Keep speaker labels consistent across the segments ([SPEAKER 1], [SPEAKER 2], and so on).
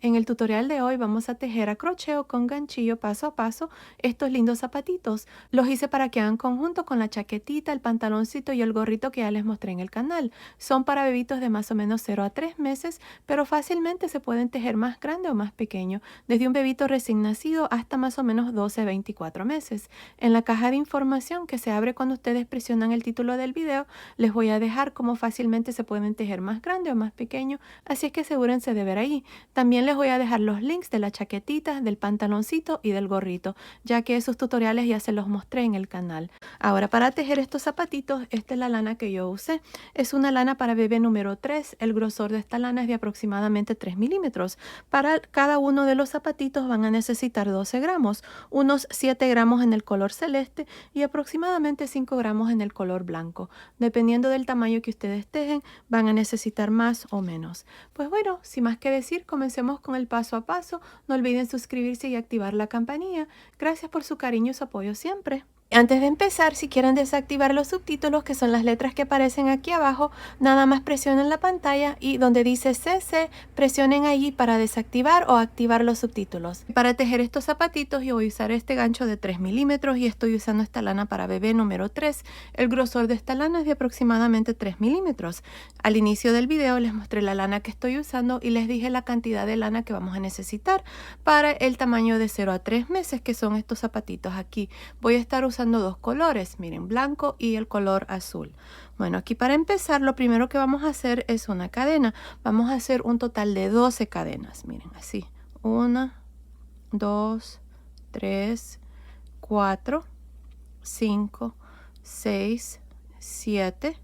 [SPEAKER 1] En el tutorial de hoy vamos a tejer a crochet o con ganchillo paso a paso estos lindos zapatitos. Los hice para que hagan conjunto con la chaquetita, el pantaloncito y el gorrito que ya les mostré en el canal. Son para bebitos de más o menos 0 a 3 meses, pero fácilmente se pueden tejer más grande o más pequeño, desde un bebito recién nacido hasta más o menos 12 a 24 meses. En la caja de información que se abre cuando ustedes presionan el título del video, les voy a dejar cómo fácilmente se pueden tejer más grande o más pequeño, así es que asegúrense de ver ahí. También les voy a dejar los links de la chaquetita, del pantaloncito y del gorrito, ya que esos tutoriales ya se los mostré en el canal. Ahora, para tejer estos zapatitos, esta es la lana que yo usé. Es una lana para bebé número 3. El grosor de esta lana es de aproximadamente 3 milímetros. Para cada uno de los zapatitos van a necesitar 12 gramos, unos 7 gramos en el color celeste y aproximadamente 5 gramos en el color blanco. Dependiendo del tamaño que ustedes tejen, van a necesitar más o menos. Pues bueno, sin más que decir, comencemos con el paso a paso. No olviden suscribirse y activar la campanilla. Gracias por su cariño y su apoyo siempre. Antes de empezar, si quieren desactivar los subtítulos, que son las letras que aparecen aquí abajo, nada más presionen la pantalla y donde dice CC, presionen allí para desactivar o activar los subtítulos. Para tejer estos zapatitos yo voy a usar este gancho de 3 milímetros y estoy usando esta lana para bebé número 3. El grosor de esta lana es de aproximadamente 3 milímetros. Al inicio del video les mostré la lana que estoy usando y les dije la cantidad de lana que vamos a necesitar para el tamaño de 0 a 3 meses, que son estos zapatitos aquí. Voy a estar usando dos colores, miren, blanco y el color azul. Bueno, aquí para empezar lo primero que vamos a hacer es una cadena. Vamos a hacer un total de 12 cadenas, miren, así. 1, 2, 3, 4, 5, 6, 7,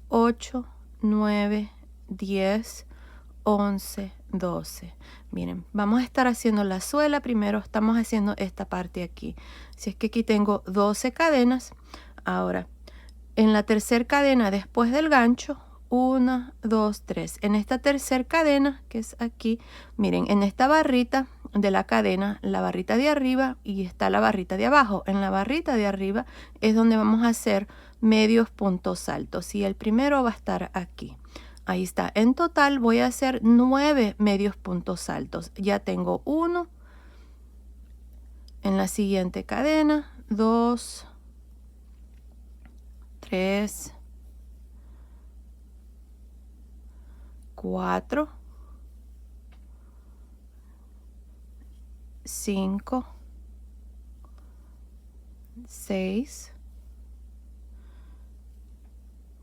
[SPEAKER 1] 8, 9, 10, 11, 12. Miren, vamos a estar haciendo la suela primero. Estamos haciendo esta parte aquí. Si es que aquí tengo 12 cadenas. Ahora, en la tercera cadena después del gancho, 1, 2, 3. En esta tercera cadena, que es aquí, miren, en esta barrita de la cadena, la barrita de arriba y está la barrita de abajo. En la barrita de arriba es donde vamos a hacer medios puntos altos y el primero va a estar aquí. Ahí está. En total voy a hacer 9 medios puntos altos. Ya tengo uno. En la siguiente cadena, 2, 3, 4, 5, 6,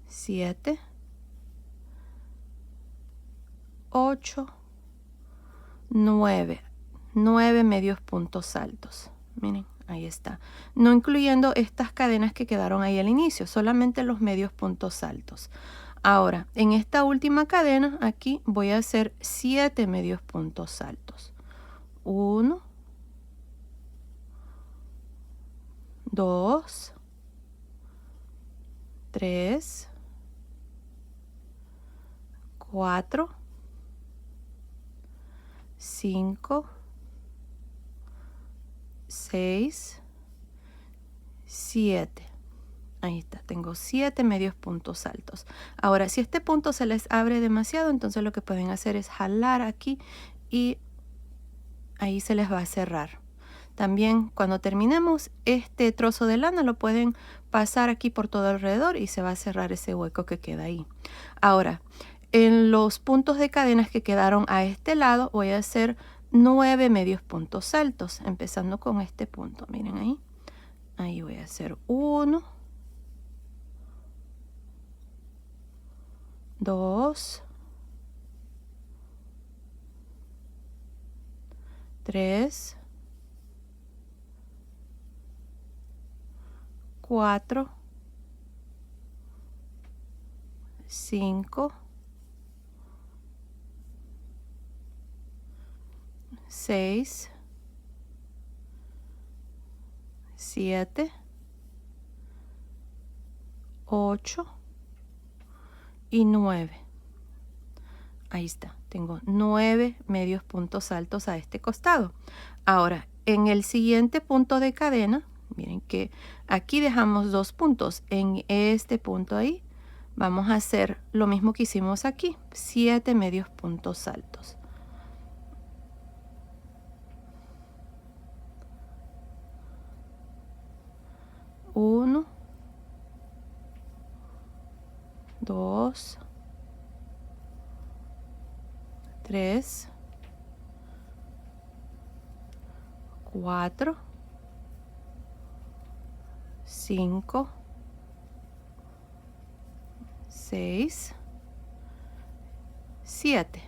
[SPEAKER 1] 7, 8, 9. 9 medios puntos altos. Miren, ahí está. No incluyendo estas cadenas que quedaron ahí al inicio, solamente los medios puntos altos. Ahora, en esta última cadena, aquí voy a hacer 7 medios puntos altos. 1, 2, 3, 4, 5, 6, 7. Ahí está, tengo 7 medios puntos altos. Ahora, si este punto se les abre demasiado, entonces lo que pueden hacer es jalar aquí y ahí se les va a cerrar. También cuando terminemos este trozo de lana lo pueden pasar aquí por todo alrededor y se va a cerrar ese hueco que queda ahí. Ahora, en los puntos de cadenas que quedaron a este lado voy a hacer 9 medios puntos altos, empezando con este punto. Miren ahí. Ahí voy a hacer 1, 2, 3, 4, 5, 6, 7, 8 y 9. Ahí está, tengo 9 medios puntos altos a este costado. Ahora, en el siguiente punto de cadena, miren que aquí dejamos 2 puntos. En este punto ahí vamos a hacer lo mismo que hicimos aquí, 7 medios puntos altos. 1, 2, 3, 4, 5, 6, 7.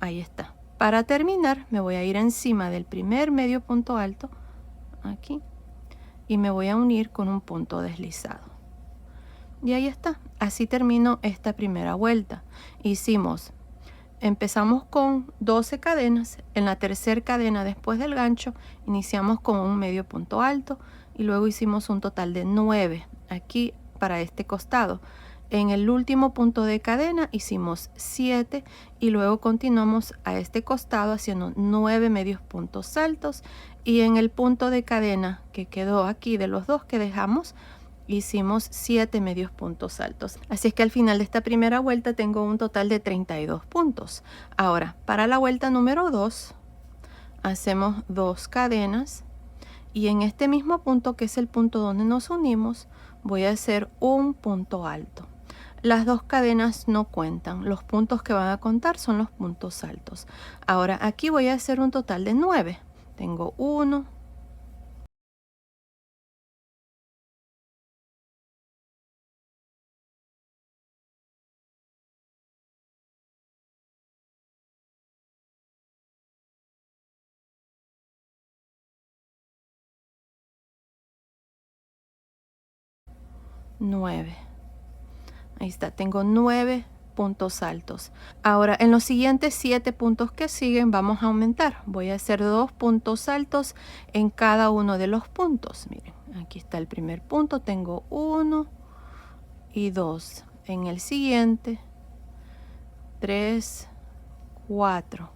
[SPEAKER 1] Ahí está. Para terminar, me voy a ir encima del primer medio punto alto, aquí, y me voy a unir con un punto deslizado. Y ahí está. Así termino esta primera vuelta. Empezamos con 12 cadenas. En la tercera cadena después del gancho, iniciamos con un medio punto alto y luego hicimos un total de 9 aquí para este costado. En el último punto de cadena hicimos 7 y luego continuamos a este costado haciendo 9 medios puntos altos, y en el punto de cadena que quedó aquí de los dos que dejamos hicimos 7 medios puntos altos. Así es que al final de esta primera vuelta tengo un total de 32 puntos. Ahora, para la vuelta número 2 hacemos 2 cadenas y en este mismo punto, que es el punto donde nos unimos, voy a hacer un punto alto. Las 2 cadenas no cuentan, los puntos que van a contar son los puntos altos. Ahora aquí voy a hacer un total de 9. Tengo 1, 9. Ahí está, tengo 9 puntos altos. Ahora en los siguientes 7 puntos que siguen vamos a aumentar. Voy a hacer 2 puntos altos en cada uno de los puntos. Miren, aquí está el primer punto, tengo 1 y 2. En el siguiente 3, 4.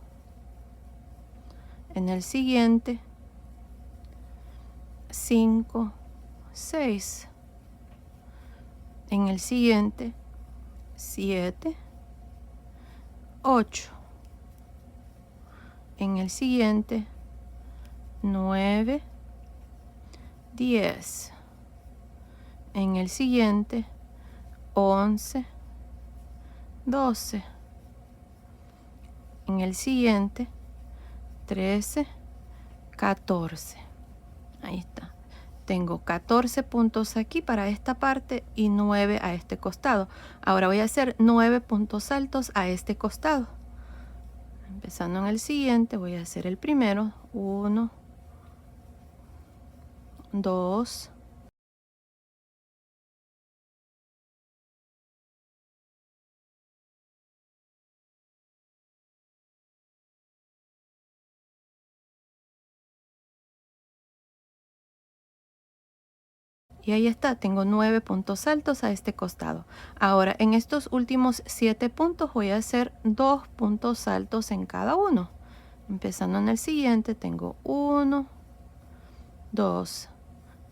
[SPEAKER 1] En el siguiente 5, 6. En el siguiente 7, 8. En el siguiente 9, 10. En el siguiente 11, 12. En el siguiente 13, 14. Ahí está. Tengo 14 puntos aquí para esta parte y 9 a este costado. Ahora voy a hacer 9 puntos altos a este costado. Empezando en el siguiente, voy a hacer el primero. 1, 2, 3. Y ahí está, tengo 9 puntos altos a este costado. Ahora, en estos últimos 7 puntos voy a hacer 2 puntos altos en cada uno. Empezando en el siguiente, tengo 1, 2.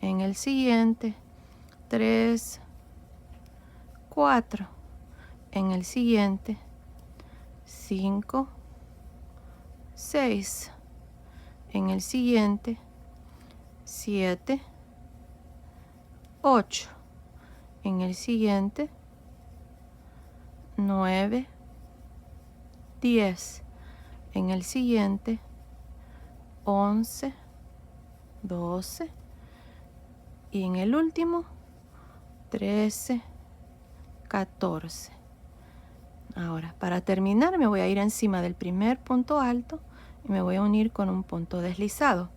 [SPEAKER 1] En el siguiente, 3, 4. En el siguiente, 5, 6. En el siguiente, 7, 8. En el siguiente, 9, 10. En el siguiente, 11, 12. Y en el último, 13, 14. Ahora, para terminar, me voy a ir encima del primer punto alto y me voy a unir con un punto deslizado.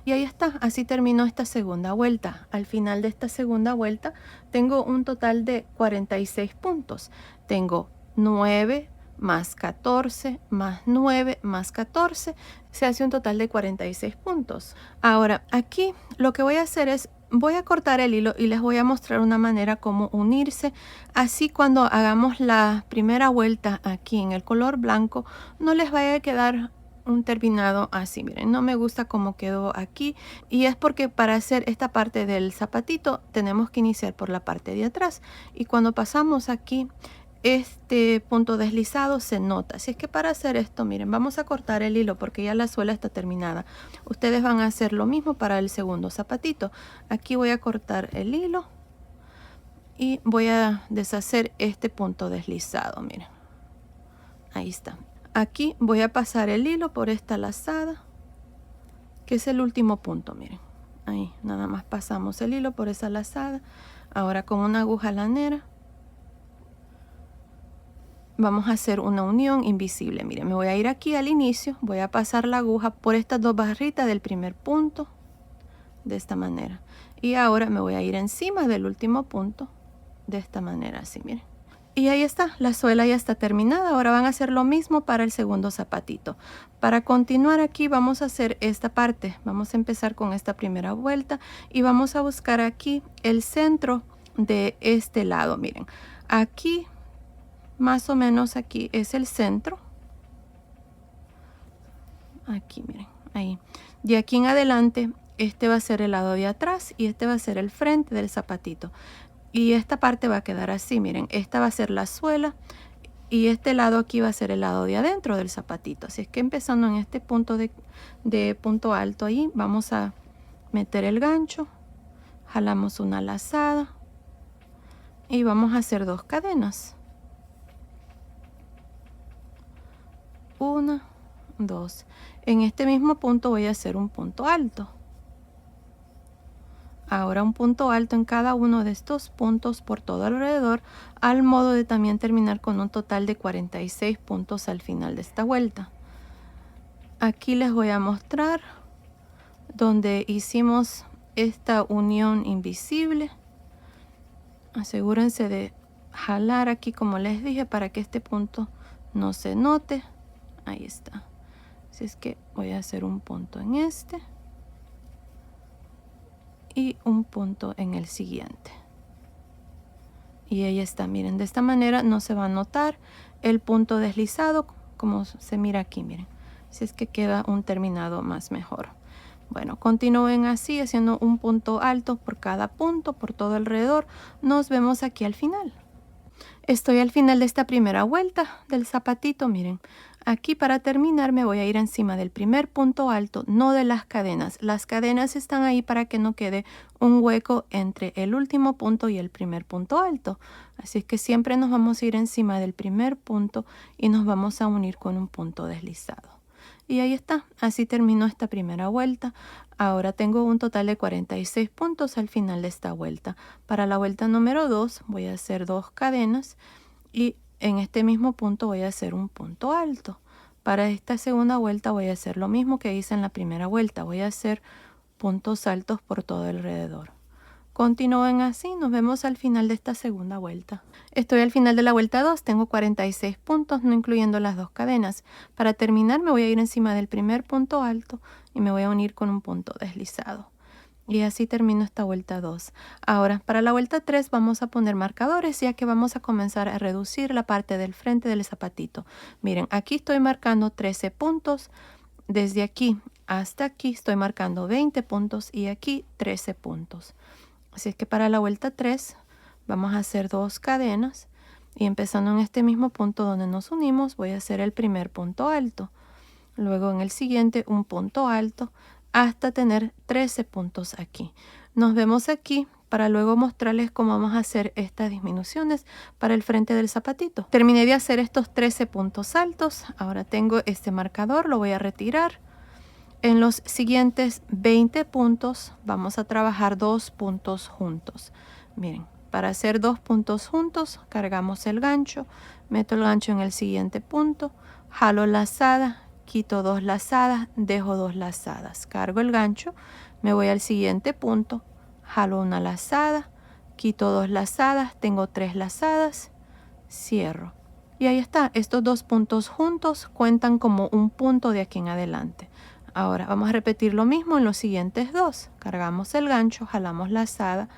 [SPEAKER 1] Y ahí está, así terminó esta segunda vuelta. Al final de esta segunda vuelta tengo un total de 46 puntos. Tengo 9 más 14 más 9 más 14, se hace un total de 46 puntos. Ahora, aquí lo que voy a hacer es, voy a cortar el hilo y les voy a mostrar una manera como unirse. Así cuando hagamos la primera vuelta aquí en el color blanco, no les vaya a quedar un terminado así. Miren, no me gusta cómo quedó aquí, y es porque para hacer esta parte del zapatito tenemos que iniciar por la parte de atrás, y cuando pasamos aquí este punto deslizado se nota. Así es que para hacer esto, miren, vamos a cortar el hilo porque ya la suela está terminada. Ustedes van a hacer lo mismo para el segundo zapatito. Aquí voy a cortar el hilo y voy a deshacer este punto deslizado, miren. Ahí está. Aquí voy a pasar el hilo por esta lazada, que es el último punto, miren. Ahí, nada más pasamos el hilo por esa lazada. Ahora con una aguja lanera vamos a hacer una unión invisible. Miren, me voy a ir aquí al inicio, voy a pasar la aguja por estas dos barritas del primer punto, de esta manera. Y ahora me voy a ir encima del último punto, de esta manera, así, miren. Y ahí está, la suela ya está terminada. Ahora van a hacer lo mismo para el segundo zapatito. Para continuar aquí vamos a hacer esta parte. Vamos a empezar con esta primera vuelta y vamos a buscar aquí el centro de este lado. Miren, aquí, más o menos aquí es el centro. Aquí, miren, ahí. De aquí en adelante, este va a ser el lado de atrás y este va a ser el frente del zapatito. Y esta parte va a quedar así, miren, esta va a ser la suela y este lado aquí va a ser el lado de adentro del zapatito. Así es que empezando en este punto de punto alto ahí, vamos a meter el gancho, jalamos una lazada y vamos a hacer 2 cadenas. 1, 2. En este mismo punto voy a hacer un punto alto. Ahora un punto alto en cada uno de estos puntos por todo alrededor, al modo de también terminar con un total de 46 puntos al final de esta vuelta. Aquí les voy a mostrar donde hicimos esta unión invisible. Asegúrense de jalar aquí como les dije para que este punto no se note. Ahí está. Así es que voy a hacer un punto en este y un punto en el siguiente. Y ahí está, miren, de esta manera no se va a notar el punto deslizado como se mira aquí, miren. Así es que queda un terminado más mejor. Bueno, continúen así haciendo un punto alto por cada punto, por todo alrededor. Nos vemos aquí al final. Estoy al final de esta primera vuelta del zapatito, miren. Aquí para terminar me voy a ir encima del primer punto alto, no de las cadenas. Las cadenas están ahí para que no quede un hueco entre el último punto y el primer punto alto. Así es que siempre nos vamos a ir encima del primer punto y nos vamos a unir con un punto deslizado. Y ahí está, así terminó esta primera vuelta. Ahora tengo un total de 46 puntos al final de esta vuelta. Para la vuelta número 2 voy a hacer 2 cadenas y en este mismo punto voy a hacer un punto alto. Para esta segunda vuelta voy a hacer lo mismo que hice en la primera vuelta. Voy a hacer puntos altos por todo alrededor. Continúen así, nos vemos al final de esta segunda vuelta. Estoy al final de la vuelta 2, tengo 46 puntos, no incluyendo las 2 cadenas. Para terminar me voy a ir encima del primer punto alto y me voy a unir con un punto deslizado. Y así termino esta vuelta 2. Ahora, para la vuelta 3 vamos a poner marcadores, ya que vamos a comenzar a reducir la parte del frente del zapatito. Miren, aquí estoy marcando 13 puntos. Desde aquí hasta aquí estoy marcando 20 puntos y aquí 13 puntos. Así es que para la vuelta 3 vamos a hacer 2 cadenas y empezando en este mismo punto donde nos unimos voy a hacer el primer punto alto. Luego en el siguiente un punto alto hasta tener 13 puntos aquí. Nos vemos aquí para luego mostrarles cómo vamos a hacer estas disminuciones para el frente del zapatito. Terminé de hacer estos 13 puntos altos. Ahora tengo este marcador, lo voy a retirar. En los siguientes 20 puntos vamos a trabajar 2 puntos juntos. Miren, para hacer 2 puntos juntos cargamos el gancho, meto el gancho en el siguiente punto, jalo lazada, quito 2 lazadas, dejo 2 lazadas, cargo el gancho, me voy al siguiente punto, jalo una lazada, quito 2 lazadas, tengo 3 lazadas, cierro. Y ahí está, estos 2 puntos juntos cuentan como un punto de aquí en adelante. Ahora vamos a repetir lo mismo en los siguientes 2. Cargamos el gancho, jalamos lazada,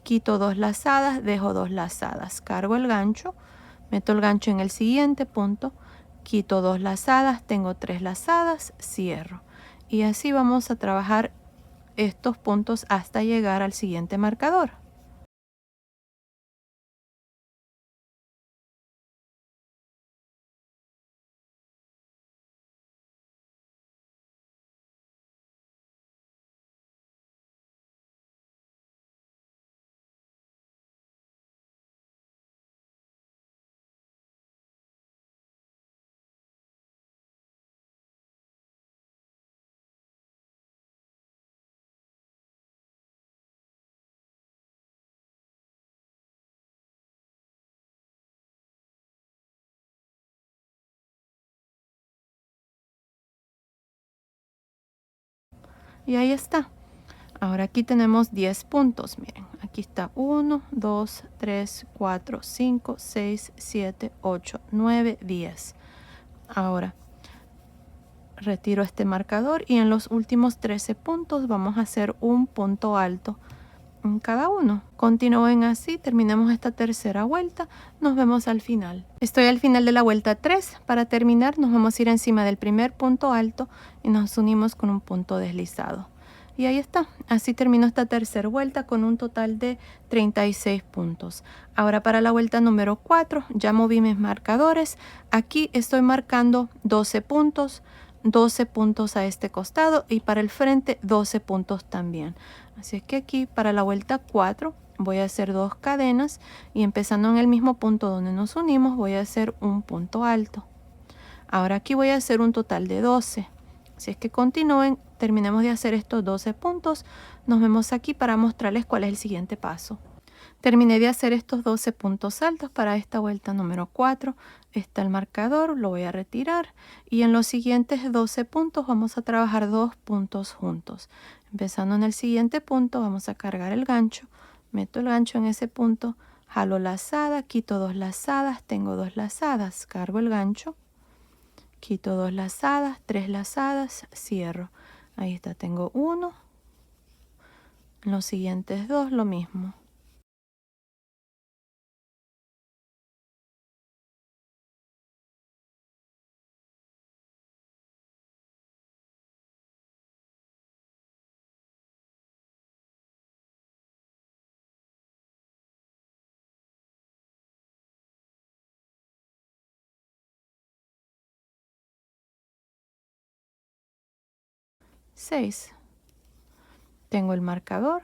[SPEAKER 1] quito 2 lazadas, dejo 2 lazadas, cargo el gancho, meto el gancho en el siguiente punto, quito 2 lazadas, tengo 3 lazadas, cierro. Y así vamos a trabajar estos puntos hasta llegar al siguiente marcador. Y ahí está. Ahora aquí tenemos 10 puntos, miren, aquí está 1, 2, 3, 4, 5, 6, 7, 8, 9, 10. Ahora retiro este marcador y en los últimos 13 puntos vamos a hacer un punto alto en cada uno. Continúen así, terminamos esta tercera vuelta, nos vemos al final. Estoy al final de la vuelta 3. Para terminar nos vamos a ir encima del primer punto alto y nos unimos con un punto deslizado. Y ahí está, así terminó esta tercera vuelta con un total de 36 puntos. Ahora para la vuelta número 4 ya moví mis marcadores. Aquí estoy marcando 12 puntos. 12 puntos a este costado y para el frente 12 puntos también. Así es que aquí para la vuelta 4 voy a hacer 2 cadenas y empezando en el mismo punto donde nos unimos voy a hacer un punto alto. Ahora aquí voy a hacer un total de 12. Así es que continúen, terminemos de hacer estos 12 puntos. Nos vemos aquí para mostrarles cuál es el siguiente paso. Terminé de hacer estos 12 puntos altos para esta vuelta número 4. Está el marcador, lo voy a retirar y en los siguientes 12 puntos vamos a trabajar 2 puntos juntos. Empezando en el siguiente punto vamos a cargar el gancho, meto el gancho en ese punto, jalo lazada, quito 2 lazadas, tengo 2 lazadas, cargo el gancho, quito 2 lazadas, 3 lazadas, cierro. Ahí está, tengo 1. En los siguientes 2 lo mismo. Seis. Tengo el marcador,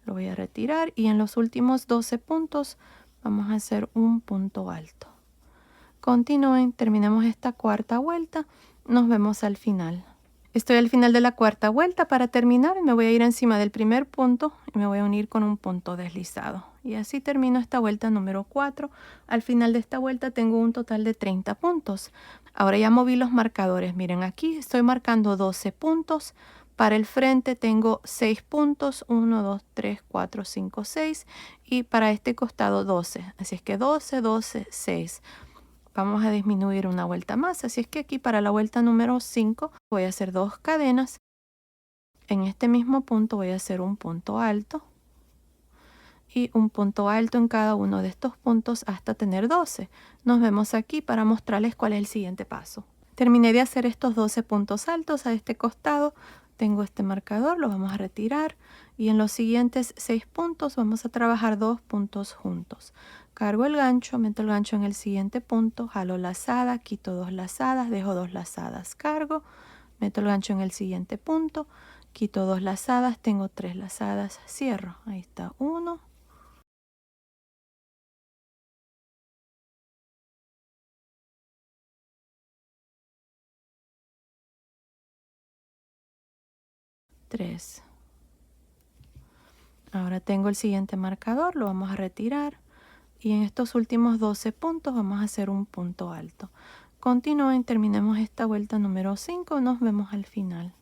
[SPEAKER 1] lo voy a retirar y en los últimos 12 puntos vamos a hacer un punto alto. Continúen, terminamos esta cuarta vuelta, nos vemos al final. Estoy al final de la cuarta vuelta. Para terminar me voy a ir encima del primer punto y me voy a unir con un punto deslizado. Y así termino esta vuelta número 4. Al final de esta vuelta tengo un total de 30 puntos. Ahora ya moví los marcadores. Miren, aquí estoy marcando 12 puntos. Para el frente tengo 6 puntos, 1, 2, 3, 4, 5, 6 y para este costado 12. Así es que 12, 12, 6. Vamos a disminuir una vuelta más, así es que aquí para la vuelta número 5 voy a hacer 2 cadenas. En este mismo punto voy a hacer un punto alto y un punto alto en cada uno de estos puntos hasta tener 12. Nos vemos aquí para mostrarles cuál es el siguiente paso. Terminé de hacer estos 12 puntos altos a este costado. Tengo este marcador, lo vamos a retirar y en los siguientes 6 puntos vamos a trabajar 2 puntos juntos. Cargo el gancho, meto el gancho en el siguiente punto, jalo lazada, quito 2 lazadas, dejo 2 lazadas, cargo, meto el gancho en el siguiente punto, quito 2 lazadas, tengo 3 lazadas, cierro. Ahí está 1, 3. Ahora tengo el siguiente marcador, lo vamos a retirar y en estos últimos 12 puntos vamos a hacer un punto alto. Continúen, terminemos esta vuelta número 5, nos vemos al final.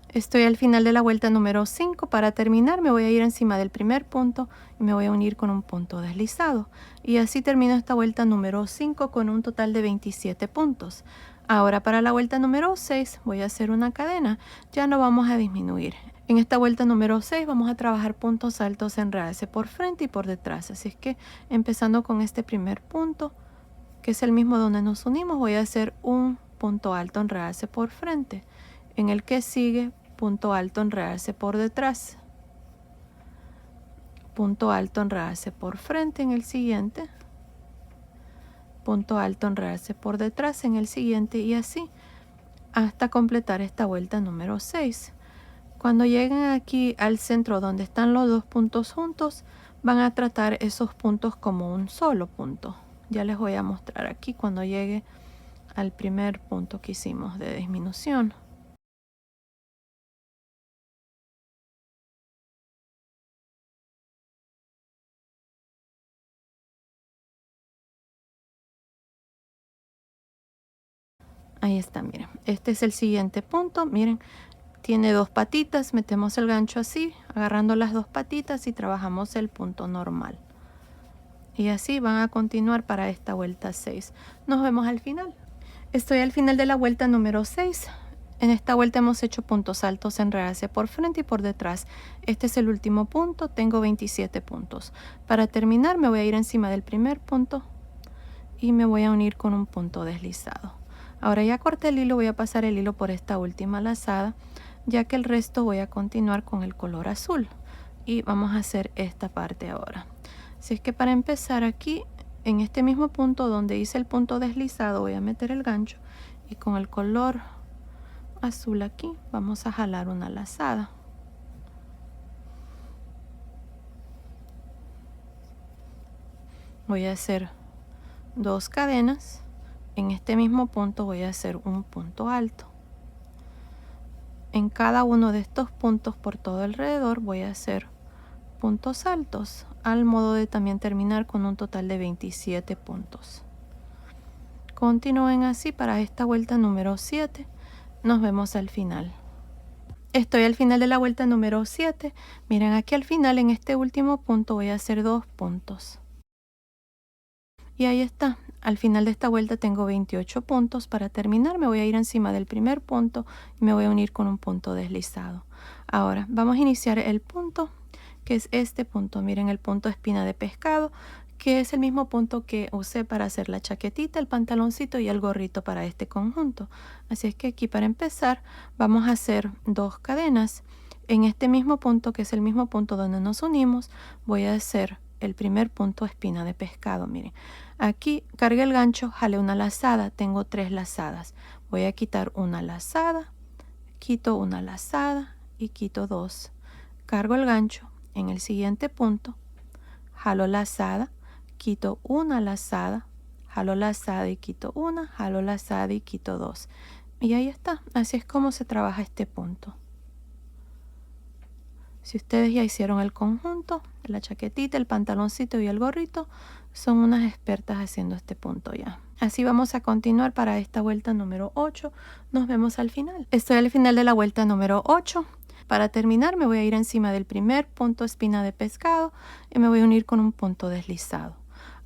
[SPEAKER 1] Estoy al final de la vuelta número 5. Para terminar me voy a ir encima del primer punto y me voy a unir con un punto deslizado. Y así termino esta vuelta número 5 con un total de 27 puntos. Ahora para la vuelta número 6 voy a hacer una cadena. Ya no vamos a disminuir. En esta vuelta número 6 vamos a trabajar puntos altos en realce por frente y por detrás. Así es que empezando con este primer punto, que es el mismo donde nos unimos, voy a hacer un punto alto en realce por frente. En el que sigue, punto alto en realce por detrás, punto alto en realce por frente en el siguiente, punto alto en realce por detrás en el siguiente y así hasta completar esta vuelta número 6. Cuando lleguen aquí al centro donde están los dos puntos juntos, van a tratar esos puntos como un solo punto. Ya les voy a mostrar aquí cuando llegue al primer punto que hicimos de disminución. Ahí está, miren. Este es el siguiente punto. Miren, Tiene dos patitas, metemos el gancho así, agarrando las dos patitas y trabajamos el punto normal. Y así van a continuar para esta vuelta 6. Nos vemos al final. Estoy al final de la vuelta número 6. En esta vuelta hemos hecho puntos altos en realce por frente y por detrás. Este es el último punto, tengo 27 puntos. Para terminar me voy a ir encima del primer punto y me voy a unir con un punto deslizado. Ahora ya corté el hilo, voy a pasar el hilo por esta última lazada, ya que el resto voy a continuar con el color azul. Y vamos a hacer esta parte ahora. Así es que para empezar aquí, en este mismo punto donde hice el punto deslizado, voy a meter el gancho y con el color azul aquí vamos a jalar una lazada. Voy a hacer 2 cadenas. En este mismo punto voy a hacer un punto alto. En cada uno de estos puntos por todo alrededor voy a hacer puntos altos, al modo de también terminar con un total de 27 puntos. Continúen así para esta vuelta número 7. Nos vemos al final. Estoy al final de la vuelta número 7. Miren, aquí al final en este último punto voy a hacer 2 puntos. Y ahí está. Al final de esta vuelta tengo 28 puntos. Para terminar me voy a ir encima del primer punto y me voy a unir con un punto deslizado. Ahora vamos a iniciar el punto, que es este punto. Miren, el punto espina de pescado, que es el mismo punto que usé para hacer la chaquetita, el pantaloncito y el gorrito para este conjunto. Así es que aquí para empezar vamos a hacer 2 cadenas. En este mismo punto, que es el mismo punto donde nos unimos, voy a hacer el primer punto espina de pescado. Miren, aquí cargué el gancho, jalé una lazada, tengo 3 lazadas. Voy a quitar una lazada, quito una lazada y quito 2. Cargo el gancho en el siguiente punto, jalo lazada, quito una lazada, jalo lazada y quito una, jalo lazada y quito 2. Y ahí está. Así es como se trabaja este punto. Si ustedes ya hicieron el conjunto, la chaquetita, el pantaloncito y el gorrito, son unas expertas haciendo este punto ya. Así vamos a continuar para esta vuelta número 8. Nos vemos al final. Estoy al final de la vuelta número 8. Para terminar me voy a ir encima del primer punto espina de pescado y me voy a unir con un punto deslizado.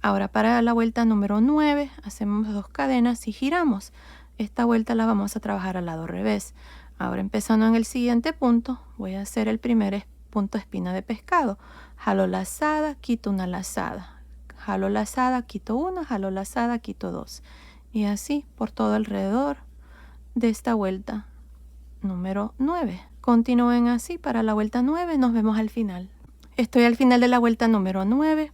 [SPEAKER 1] Ahora para la vuelta número 9 hacemos 2 cadenas y giramos. Esta vuelta la vamos a trabajar al lado revés. Ahora empezando en el siguiente punto voy a hacer el primer punto espina de pescado. Jalo lazada, quito una lazada. Jalo lazada, quito una, jalo lazada, quito 2. Y así por todo alrededor de esta vuelta número 9. Continúen así para la vuelta 9. Nos vemos al final. Estoy al final de la vuelta número 9.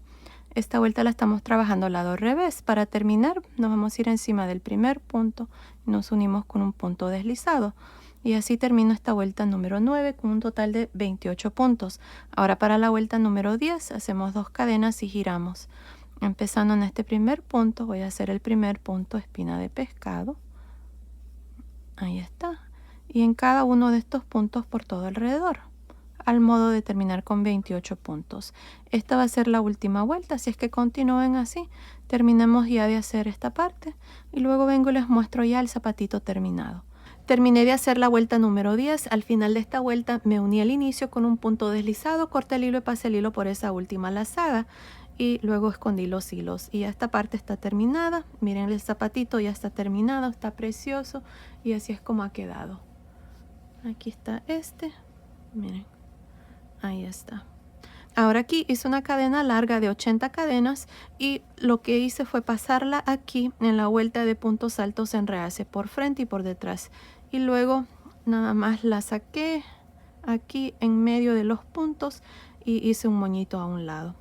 [SPEAKER 1] Esta vuelta la estamos trabajando al lado revés. Para terminar nos vamos a ir encima del primer punto y nos unimos con un punto deslizado. Y así termino esta vuelta número 9 con un total de 28 puntos. Ahora para la vuelta número 10 hacemos 2 cadenas y giramos. Empezando en este primer punto voy a hacer el primer punto espina de pescado. Ahí está. Y en cada uno de estos puntos por todo alrededor, al modo de terminar con 28 puntos. Esta va a ser la última vuelta, así es que continúen así. Terminemos ya de hacer esta parte y luego vengo y les muestro ya el zapatito terminado. Terminé de hacer la vuelta número 10. Al final de esta vuelta me uní al inicio con un punto deslizado, corté el hilo y pasé el hilo por esa última lazada y luego escondí los hilos. Y esta parte está terminada. Miren, el zapatito ya está terminado, está precioso y así es como ha quedado. Aquí está este, miren, ahí está. Ahora aquí hice una cadena larga de 80 cadenas y lo que hice fue pasarla aquí en la vuelta de puntos altos en realce por frente y por detrás. Y luego nada más la saqué aquí en medio de los puntos y hice un moñito a un lado.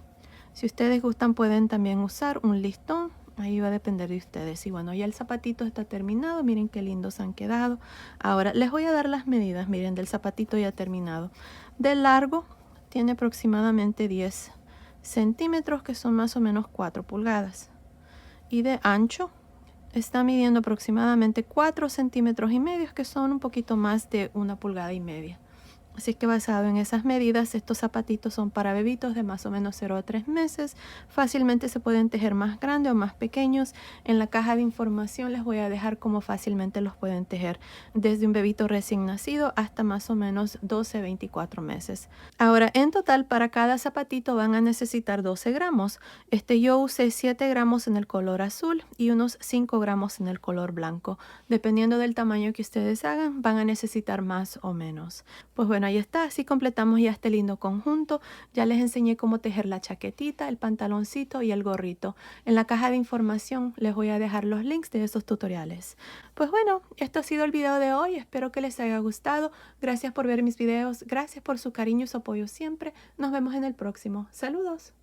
[SPEAKER 1] Si ustedes gustan pueden también usar un listón. Ahí va a depender de ustedes. Y bueno, ya el zapatito está terminado. Miren qué lindos han quedado. Ahora les voy a dar las medidas. Miren, del zapatito ya terminado. De largo tiene aproximadamente 10 centímetros, que son más o menos 4 pulgadas. Y de ancho está midiendo aproximadamente 4 centímetros y medio, que son un poquito más de 1,5 pulgadas. Así que basado en esas medidas, estos zapatitos son para bebitos de más o menos 0 a 3 meses. Fácilmente se pueden tejer más grandes o más pequeños. En la caja de información les voy a dejar cómo fácilmente los pueden tejer desde un bebito recién nacido hasta más o menos 12 a 24 meses. Ahora, en total, para cada zapatito van a necesitar 12 gramos. Yo usé 7 gramos en el color azul y unos 5 gramos en el color blanco. Dependiendo del tamaño que ustedes hagan, van a necesitar más o menos. Pues bueno, ahí está, así completamos ya este lindo conjunto. Ya les enseñé cómo tejer la chaquetita, el pantaloncito y el gorrito. En la caja de información les voy a dejar los links de esos tutoriales. Pues bueno, esto ha sido el video de hoy, espero que les haya gustado. Gracias por ver mis videos, gracias por su cariño y su apoyo siempre. Nos vemos en el próximo. Saludos.